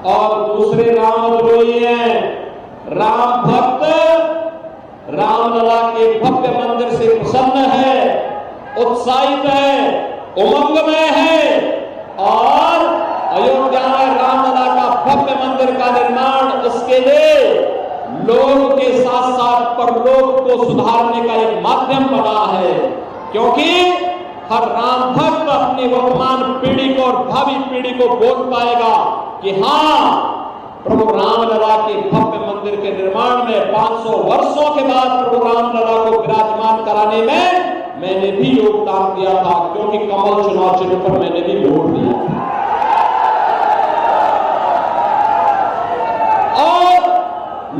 और दूसरे रामद्रोही हैं। राम भक्त रामलला के भव्य मंदिर से प्रसन्न है, उत्साहित है, उमंग में है और अयोध्या में रामलला का भव्य मंदिर का निर्माण उसके लिए लोक के साथ साथ परलोक को सुधारने का एक माध्यम बना है। क्योंकि हर राम भक्त अपनी वर्तमान पीढ़ी को और भावी पीढ़ी को बोल पाएगा कि हाँ, प्रभु रामलला के भव्य मंदिर के निर्माण में 500 वर्षों के बाद प्रभु रामलला को विराजमान कराने में मैंने भी योगदान दिया था, क्योंकि कमल चुनाव चिन्ह पर मैंने भी वोट दिया था। और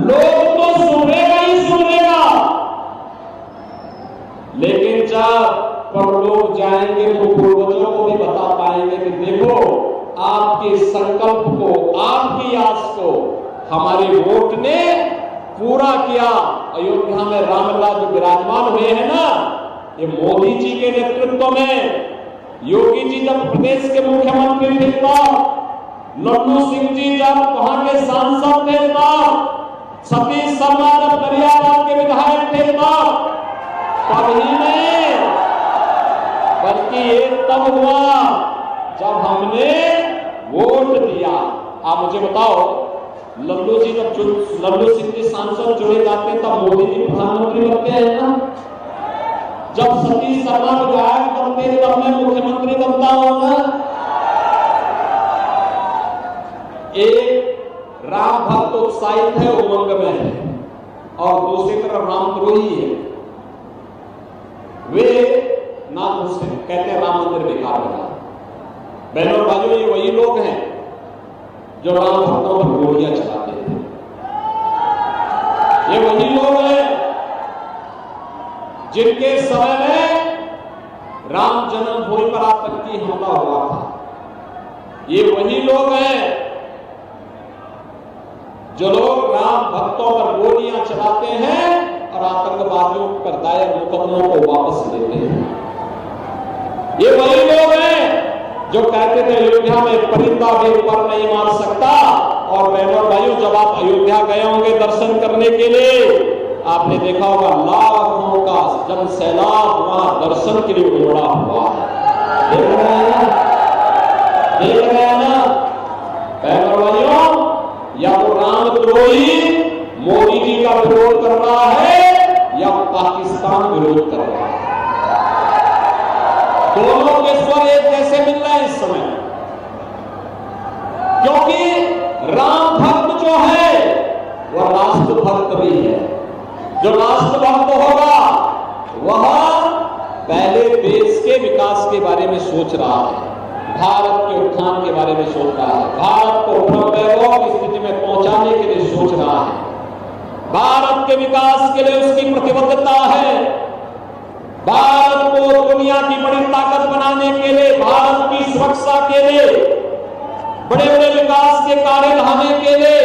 लोग तो सुनेगा ही सुनेगा, लेकिन जब परलोक जाएंगे तो पूर्वजों को भी बता पाएंगे कि देखो, आपके संकल्प को, आपकी आस को हमारे वोट ने पूरा किया। अयोध्या में रामलला जो विराजमान हुए हैं ना, ये मोदी जी के नेतृत्व में, योगी जी जब प्रदेश के मुख्यमंत्री थे तब, लल्लू सिंह जी जब वहां के सांसद थे तब, सतीश शर्मा जब दरियाबाद के विधायक थे तब ही नहीं, बल्कि ये तब हुआ जब हमने वोट दिया। आप मुझे बताओ, लल्लू सिंह जी सांसद चुने जाते तब मोदी जी प्रधानमंत्री बनते हैं ना? जब सतीश शर्मा विधायक बनते तब मैं मुख्यमंत्री बनता हूं ना? एक राम भक्त उत्साहित है, उमंग में है, और दूसरी तरफ रामद्रोही है। वे ना खुश हैं, कहते हैं राम मंदिर बेकार बना। बहनों और भाइयों, ये वही लोग हैं जो राम भक्तों पर गोलियां चलाते थे। ये वही लोग हैं जिनके समय में राम जन्मभूमि पर आतंकी हमला हुआ था। ये वही लोग हैं जो लोग राम भक्तों पर गोलियां चलाते हैं और आतंकवादियों पर दायर मुकदमों को वापस लेते हैं। ये वही लोग हैं जो कहते थे अयोध्या में परिंदा भी ऊपर नहीं मार सकता। और बहनों और भाइयों, जब आप अयोध्या गए होंगे दर्शन करने के लिए, आपने देखा होगा लाखों का जन सैलाब वहां दर्शन के लिए उमड़ा हुआ है। देख रहे हैं ना? देख रहे हैं ना? बहनों और भाइयों, या तो रामद्रोही मोदी जी का विरोध कर रहा है या पाकिस्तान विरोध कर रहा है। दोनों के स्वर एक जैसे मिल रहे हैं इस समय, क्योंकि राम भक्त जो है वह राष्ट्र भक्त भी है। जो राष्ट्र भक्त होगा वह पहले देश के विकास के बारे में सोच रहा है, भारत के उत्थान के बारे में सोच रहा है, भारत को ब्रह्म वैभव की स्थिति में पहुंचाने के लिए सोच रहा है, भारत के विकास के लिए उसकी प्रतिबद्धता है, भारत को दुनिया की बड़ी ताकत बनाने के लिए, भारत की सुरक्षा के लिए, बड़े बड़े विकास के कार्य लाने के लिए,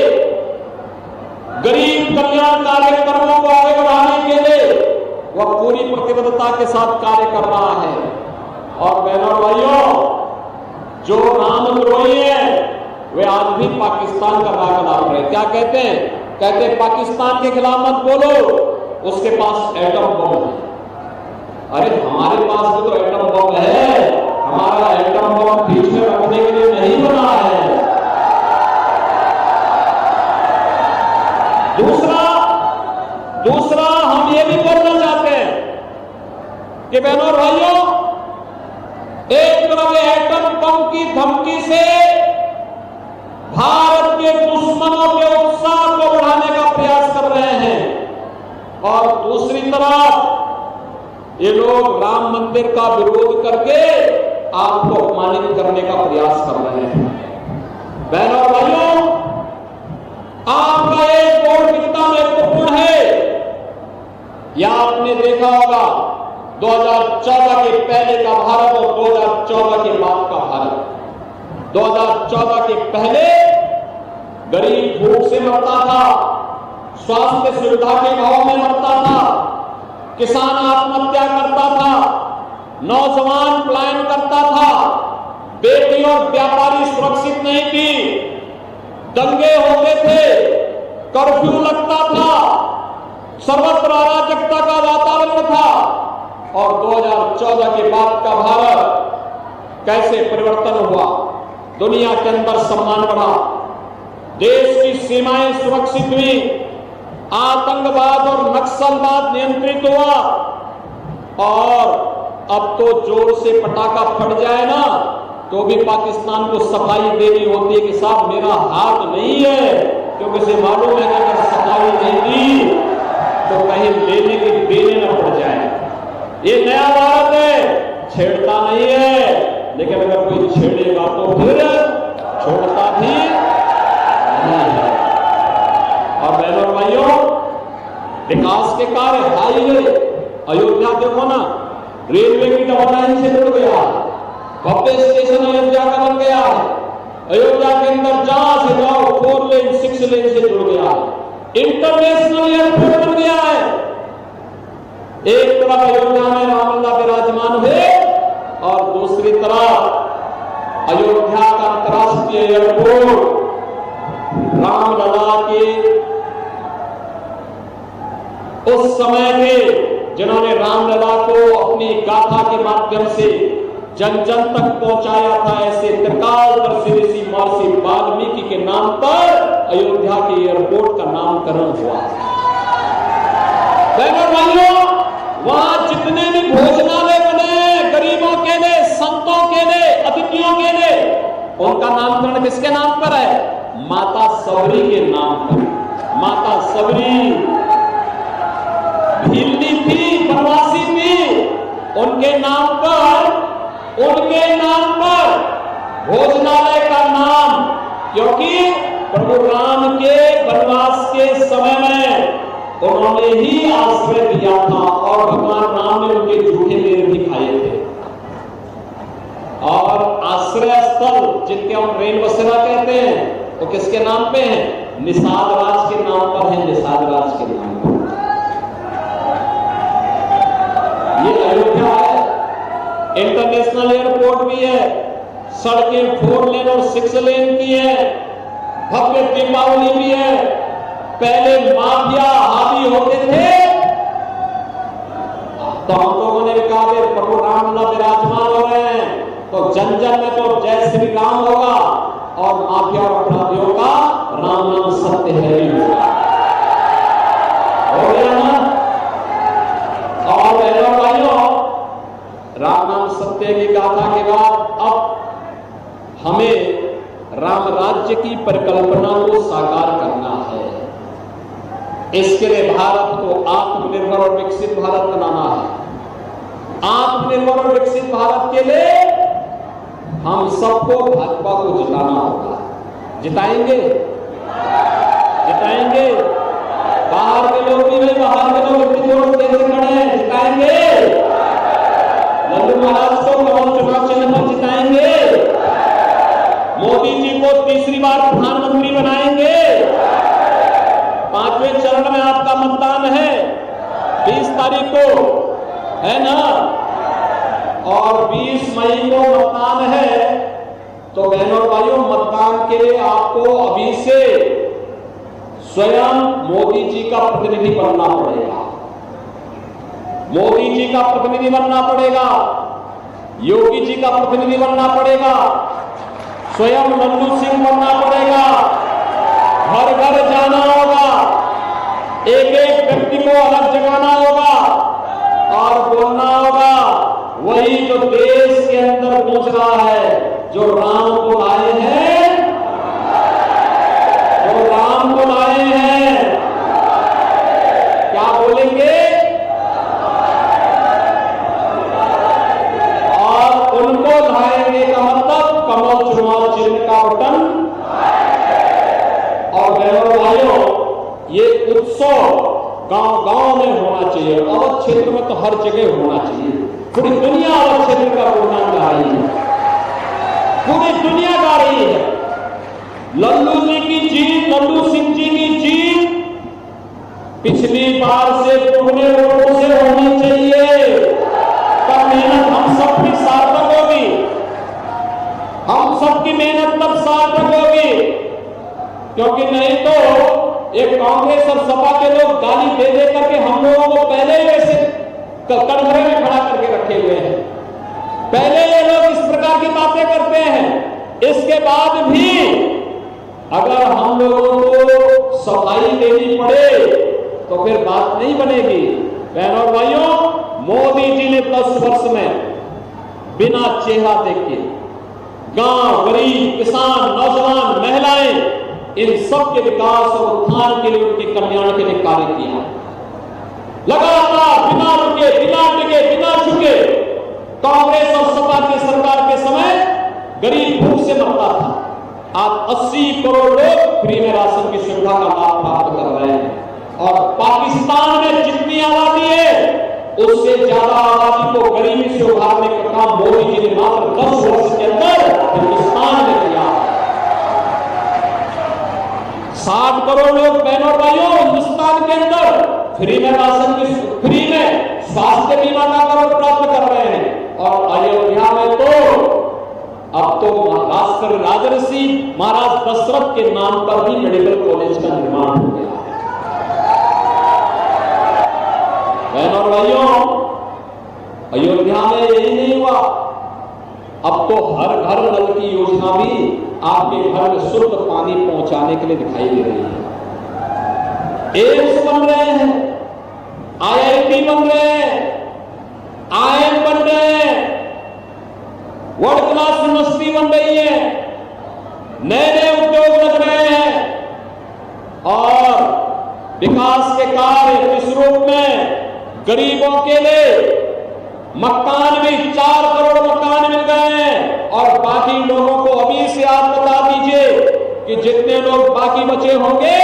गरीब कल्याण कार्यक्रमों को आगे बढ़ाने के लिए वह पूरी प्रतिबद्धता के साथ कार्य कर रहा है। और बहनों और भाइयों, जो रामद्रोही है वे आज भी पाकिस्तान का राग लाभ रहे। क्या कहते हैं? कहते हैं पाकिस्तान के खिलाफ मत बोलो, उसके पास एटम बम है। अरे हमारे पास भी तो एटम बम है, हमारा एटम बम बीच में रखने के लिए नहीं बना है। दूसरा हम ये भी बोलना चाहते हैं कि बहनों और भाइयों, एक तरफ एटम बम की धमकी से भारत के दुश्मनों के उत्साह को बढ़ाने का प्रयास कर रहे हैं, और दूसरी तरफ ये लोग राम मंदिर का विरोध करके आपको अपमानित करने का प्रयास कर रहे हैं। बहनों और भाइयों, आपका एक वोट कितना महत्वपूर्ण है यह आपने देखा होगा। 2014 के पहले का भारत और 2014 के बाद का भारत। 2014 के पहले गरीब भूख से मरता था, स्वास्थ्य सुविधा के अभाव में मरता था, किसान आत्महत्या करता था, नौजवान पलायन करता था, बेटी और व्यापारी सुरक्षित नहीं थी, दंगे होते थे, कर्फ्यू लगता था, सर्वत्र अराजकता का वातावरण था। और 2014 के बाद का भारत कैसे परिवर्तन हुआ, दुनिया के अंदर सम्मान बढ़ा, देश की सीमाएं सुरक्षित हुई, आतंकवाद और नक्सलवाद नियंत्रित हुआ। और अब तो जोर से पटाखा फट जाए ना तो भी पाकिस्तान को सफाई देनी होती है कि साहब मेरा हाथ नहीं है, क्योंकि उसे मालूम है कि अगर सफाई नहीं दी तो कहीं लेने की देने न पड़ जाए। ये नया भारत है, छेड़ता नहीं है, लेकिन अगर कोई छेड़ेगा तो फिर छोड़ता भी नहीं है। और बहनों और भाइयों, विकास के कार्य हाईवे, अयोध्या देखो ना, रेलवे की डबल लाइन से जुड़ गया, भव्य स्टेशन अयोध्या का बन गया है। अयोध्या के अंदर जहां से जाओ 4 लेन 6 लेन से जुड़ गया, इंटरनेशनल एयरपोर्ट बन गया है। एक तरफ अयोध्या में रामलला विराजमान हुए और दूसरी तरफ अयोध्या का अंतर्राष्ट्रीय एयरपोर्ट रामलला के उस समय के जिन्होंने रामलला को अपनी गाथा के माध्यम से जन जन तक पहुंचाया था, ऐसे त्रिकालदर्शी ऋषि महर्षि वाल्मीकि के नाम पर अयोध्या के एयरपोर्ट का नामकरण हुआ। भाइयों, वहां जितने भी भोजनालय बने गरीबों के लिए, संतों के लिए, अतिथियों के लिए, उनका नामकरण किसके नाम पर है? माता सबरी के नाम पर। माता सबरी भीलनी थी, बनवासी थी, उनके नाम पर भोजनालय का नाम, क्योंकि प्रभु राम के वनवास के समय में उन्होंने ही आश्रय दिया था और भगवान राम ने उनके झूठे मेरे भी खाए थे। और आश्रय स्थल जिनके हम रेल बसेरा कहते हैं वो किसके नाम पे है? निषाद राज के नाम पर है, निषाद राज के नाम पर। ये अयोध्या है, इंटरनेशनल एयरपोर्ट भी है, सड़कें 4 लेन और 6 लेन की है, भव्य दीपावली भी है। पहले माफिया हावी होते थे तो हम लोगों ने कहा प्रभु रामलला विराजमान हो रहे हैं तो जन जन में तो जय श्री राम होगा और माफिया और अपराधियों का राम नाम सत्य है ही होगा। हो गया ना? और बहनों भाइयों, राम नाम सत्य की गाथा के बाद अब हमें राम राज्य की परिकल्पना को साकार करना है। इसके लिए भारत को आत्मनिर्भर और विकसित भारत बनाना है। आत्मनिर्भर और विकसित भारत के लिए हम सबको भाजपा को जिताना होगा। जिताएंगे? जिताएंगे? बाहर के लोग भी, भाई बाहर के लोग इतनी जोर कैसे खड़े हैं? जिताएंगे? लल्लू महाराज को कमल चुनाव चिन्ह पर जिताएंगे? मोदी जी को तीसरी बार प्रधानमंत्री बनाएंगे? 5वें चरण में आपका मतदान है 20 तारीख को, है ना? और 20 मई को मतदान है। तो बहनों भाइयों, मतदान के लिए आपको अभी से स्वयं मोदी जी का प्रतिनिधि बनना पड़ेगा। मोदी जी का प्रतिनिधि बनना पड़ेगा, योगी जी का प्रतिनिधि बनना पड़ेगा, स्वयं लल्लू सिंह बनना पड़ेगा। घर घर जाना होगा, एक एक व्यक्ति को अलग जगाना होगा और बोलना होगा वही जो देश के अंदर गूंज रहा है, जो राम को लाए हैं, जो राम को लाए हैं। क्या बोलेंगे? और उनको लाएंगे का मतलब कमल चुनाव चिन्ह का बटन। और बहनों भाइयों, ये उत्सव गांव-गांव में होना चाहिए, अवध क्षेत्र में तो हर जगह होना चाहिए। पूरी दुनिया अवध क्षेत्र का गुणगान गा रही है, पूरी दुनिया गा रही है। लल्लू जी की जीत, लल्लू सिंह जी की जीत पिछली बार से दुगने वोटों से होनी चाहिए। तब मेहनत हम सबकी सार्थक होगी, हम सबकी मेहनत तब सार्थक होगी। क्योंकि नहीं तो एक कांग्रेस और सपा के लोग गाली दे दे करके हम लोगों को पहले ही वैसे कटघरे में खड़ा करके रखे हुए हैं। पहले ये लोग इस प्रकार की बातें करते हैं, इसके बाद भी अगर हम लोगों को सफाई देनी पड़े तो फिर बात नहीं बनेगी। बहनों और भाइयों, मोदी जी ने 10 वर्ष में बिना चेहरा देखे गांव, गरीब, किसान, नौजवान, महिलाएं, इन सब के विकास और उत्थान के लिए, उनके कल्याण के लिए कार्य किया। लगातार बिना रुके, बिना टिके, बिना झुके कांग्रेस और सपा की सरकार के समय गरीब भूख से मरता था। आज 80 करोड़ लोग फ्री में राशन की सुविधा का लाभ प्राप्त कर रहे हैं और पाकिस्तान में जितनी आबादी है उससे ज्यादा आबादी को गरीबी से उभारने का काम मोदी जी ने मात्र 10 वर्ष के अंदर हिंदुस्तान में किया। 60 करोड़ लोग, बहनों और भाइयों, हिंदुस्तान के अंदर फ्री में राशन की, फ्री में स्वास्थ्य बीमा का कवर प्राप्त कर रहे हैं। और अयोध्या में तो अब तो राजर्षि महाराज दशरथ के नाम पर भी मेडिकल कॉलेज का निर्माण हो गया है। बहनों और भाइयों, अयोध्या में यही नहीं हुआ, अब तो हर घर नल की योजना भी आपके घर में शुद्ध पानी पहुंचाने के लिए दिखाई दे रही है। एम्स बन रहे हैं, IIT बन रहे हैं, IIM बन रहे हैं, वर्ल्ड क्लास यूनिवर्सिटी बन रही है, नए नए उद्योग लग रहे हैं और विकास के कार्य इस रूप में गरीबों के लिए मकान भी 4 करोड़ मकान मिल गए हैं। और बाकी लोगों को अभी से आप बता दीजिए कि जितने लोग बाकी बचे होंगे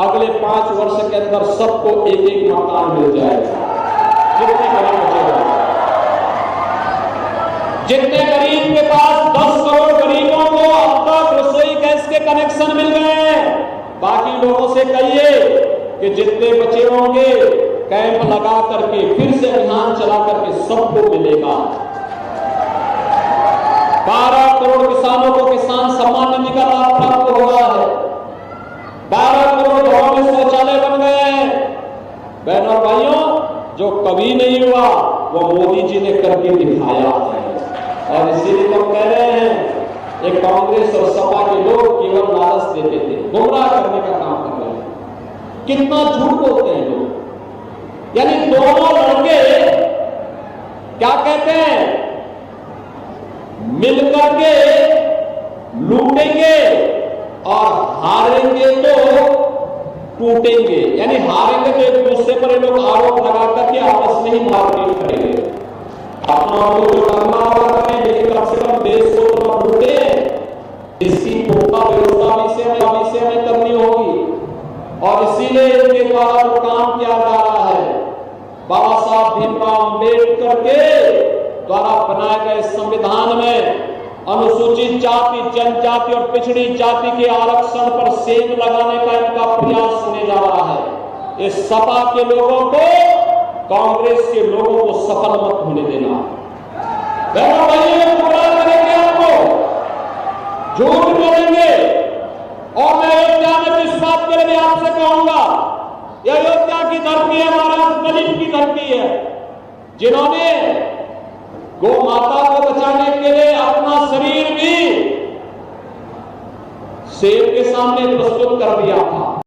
अगले 5 वर्ष के अंदर सबको एक एक मकान मिल जाएगा। जितने गरीब बचे होंगे, जितने गरीब के पास 10 करोड़ गरीबों को अब तक रसोई गैस के कनेक्शन मिल गए हैं, बाकी लोगों से कहिए कि जितने बचे होंगे कैंप लगा करके फिर से अभियान चला करके सबको मिलेगा। 12 करोड़ किसानों को किसान सम्मान निधि का लाभ प्राप्त हो रहा है। 12 करोड़ घरों में शौचालय बन गए हैं। बहनों और भाइयों, जो कभी नहीं हुआ वो मोदी जी ने करके दिखाया है। और इसीलिए हम कह रहे हैं एक कांग्रेस और सपा के लोग केवल लालच देते थे, गुमराह करने का काम कर रहे हैं। कितना झूठ बोलते हैं लोग। यानी दोनों लड़के क्या कहते हैं, मिलकर के लूटेंगे और हारेंगे तो टूटेंगे। यानी हारेंगे तो एक दूसरे पर ये लोग आरोप लगा करके आपस में ही मारपीट करेंगे। अपना तो जो करना होगा करें, लेकिन कम से कम देश को तो लूटे। इसकी पुख्ता व्यवस्था से हमें करनी होगी और इसीलिए इनके द्वारा जो काम किया जा रहा है, बाबा साहब भीमराव अम्बेडकर के द्वारा बनाए गए संविधान में अनुसूचित जाति, जनजाति और पिछड़ी जाति के आरक्षण पर सेंध लगाने का इनका प्रयास होने जा रहा है। इस सपा के लोगों को, कांग्रेस के लोगों को सफल मत होने देना। बहनों भाइयों, गुमराह करेंगे, आपको झूठ बोलेंगे। और मैं अयोध्या में इस बात के लिए आपसे कहूंगा, यह अयोध्या की धरती है, महाराज गरीब की धरती है, जिन्होंने गौ माता को बचाने के लिए अपना शरीर भी शेर के सामने प्रस्तुत कर दिया था।